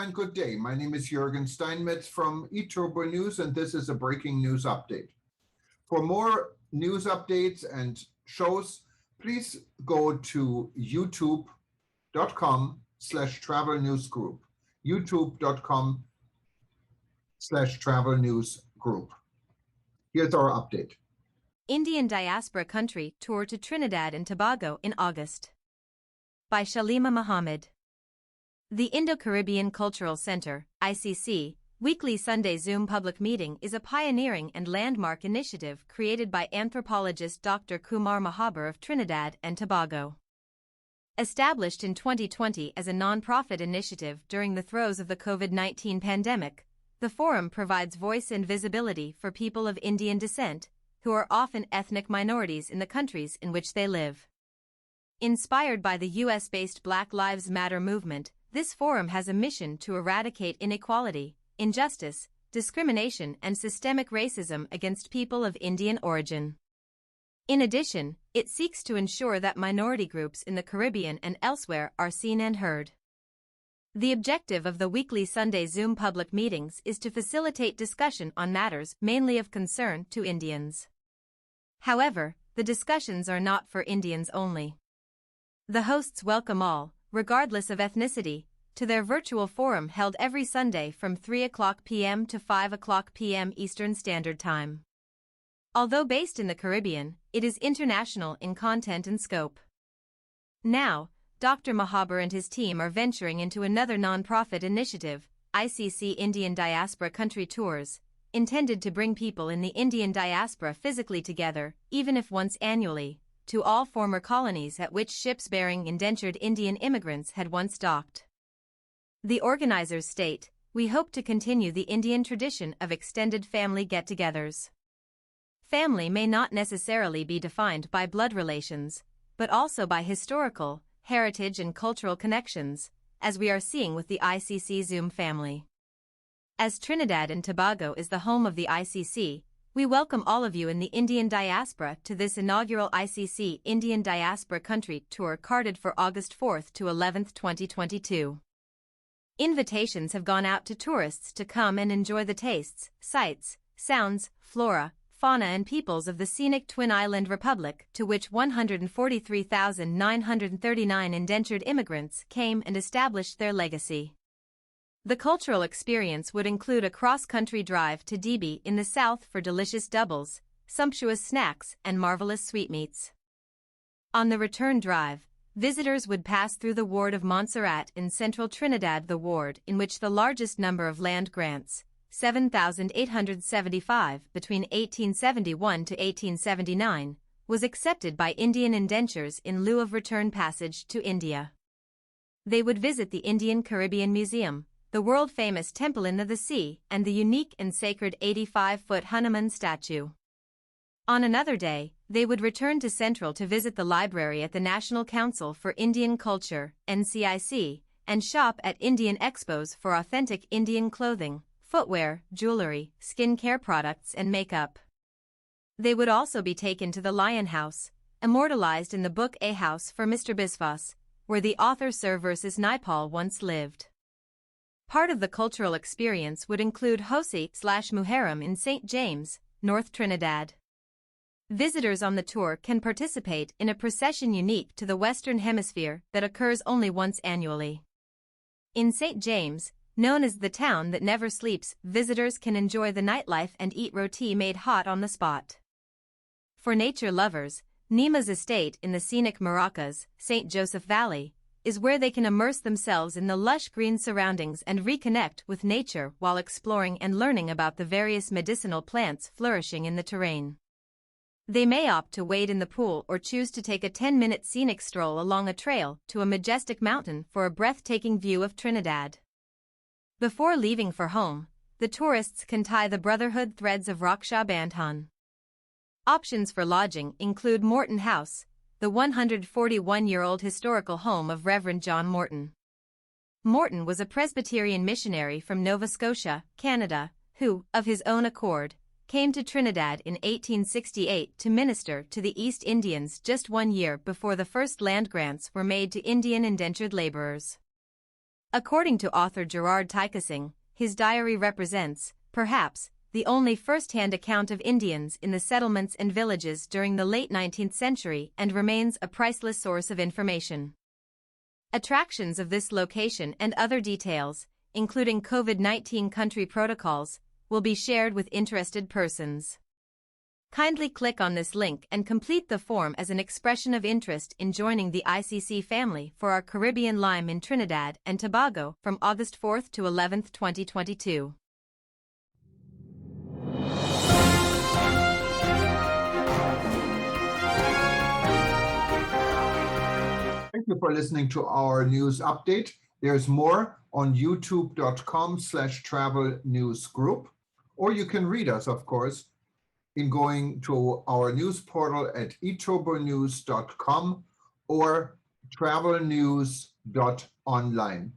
and good day. My name is Jürgen Steinmetz from eTurboNews, and this is a breaking news update. For more news updates and shows, please go to youtube.com/travel news group. youtube.com/travel news group. Here's our update. Indian Diaspora Country Tour to Trinidad and Tobago in August. By Shalima Muhammad. The Indo-Caribbean Cultural Center, ICC, weekly Sunday Zoom public meeting is a pioneering and landmark initiative created by anthropologist Dr. Kumar Mahabar of Trinidad and Tobago. Established in 2020 as a non-profit initiative during the throes of the COVID-19 pandemic, the forum provides voice and visibility for people of Indian descent, who are often ethnic minorities in the countries in which they live. Inspired by the US-based Black Lives Matter movement, this forum has a mission to eradicate inequality, injustice, discrimination and systemic racism against people of Indian origin. In addition, it seeks to ensure that minority groups in the Caribbean and elsewhere are seen and heard. The objective of the weekly Sunday Zoom public meetings is to facilitate discussion on matters mainly of concern to Indians. However, the discussions are not for Indians only. The hosts welcome all, regardless of ethnicity, to their virtual forum held every Sunday from 3:00 p.m. to 5:00 p.m. Eastern Standard Time. Although based in the Caribbean, it is international in content and scope. Now, Dr. Mahabar and his team are venturing into another non-profit initiative, ICC Indian Diaspora Country Tours, intended to bring people in the Indian diaspora physically together, even if once annually, to all former colonies at which ships bearing indentured Indian immigrants had once docked. The organizers state, "We hope to continue the Indian tradition of extended family get-togethers." Family may not necessarily be defined by blood relations, but also by historical, heritage and cultural connections, as we are seeing with the ICC Zoom family. As Trinidad and Tobago is the home of the ICC, we welcome all of you in the Indian diaspora to this inaugural ICC Indian Diaspora Country Tour carted for August 4th to 11th, 2022. Invitations have gone out to tourists to come and enjoy the tastes, sights, sounds, flora, fauna and peoples of the scenic Twin Island Republic to which 143,939 indentured immigrants came and established their legacy. The cultural experience would include a cross-country drive to Debe in the south for delicious doubles, sumptuous snacks and marvelous sweetmeats. On the return drive, visitors would pass through the ward of Montserrat in central Trinidad, the ward in which the largest number of land grants, 7,875 between 1871 to 1879, was accepted by Indian indentures in lieu of return passage to India. They would visit the Indian Caribbean Museum, the world-famous Temple in the Sea, and the unique and sacred 85-foot Hanuman statue. On another day, they would return to Central to visit the library at the National Council for Indian Culture, NCIC, and shop at Indian expos for authentic Indian clothing, footwear, jewelry, skin-care products and makeup. They would also be taken to the Lion House, immortalized in the book A House for Mr. Biswas, where the author Sir Versus Naipaul once lived. Part of the cultural experience would include Hosi/Muharram in St. James, North Trinidad. Visitors on the tour can participate in a procession unique to the Western Hemisphere that occurs only once annually. In St. James, known as the town that never sleeps, visitors can enjoy the nightlife and eat roti made hot on the spot. For nature lovers, Nima's estate in the scenic Maracas, St. Joseph Valley, is where they can immerse themselves in the lush green surroundings and reconnect with nature while exploring and learning about the various medicinal plants flourishing in the terrain. They may opt to wade in the pool or choose to take a 10-minute scenic stroll along a trail to a majestic mountain for a breathtaking view of Trinidad. Before leaving for home, the tourists can tie the brotherhood threads of Raksha Bandhan. Options for lodging include Morton House, the 141-year-old historical home of Reverend John Morton. Morton was a Presbyterian missionary from Nova Scotia, Canada, who, of his own accord, came to Trinidad in 1868 to minister to the East Indians just 1 year before the first land grants were made to Indian indentured laborers. According to author Gerard Tykesing, his diary represents, perhaps, the only first-hand account of Indians in the settlements and villages during the late 19th century and remains a priceless source of information. Attractions of this location and other details, including COVID-19 country protocols, will be shared with interested persons. Kindly click on this link and complete the form as an expression of interest in joining the ICC family for our Caribbean Lime in Trinidad and Tobago from August 4th to 11th, 2022. Thank you for listening to our news update. There's more on youtube.com/travel news group, or you can read us, of course, in going to our news portal at eTurboNews.com or travelnews.online.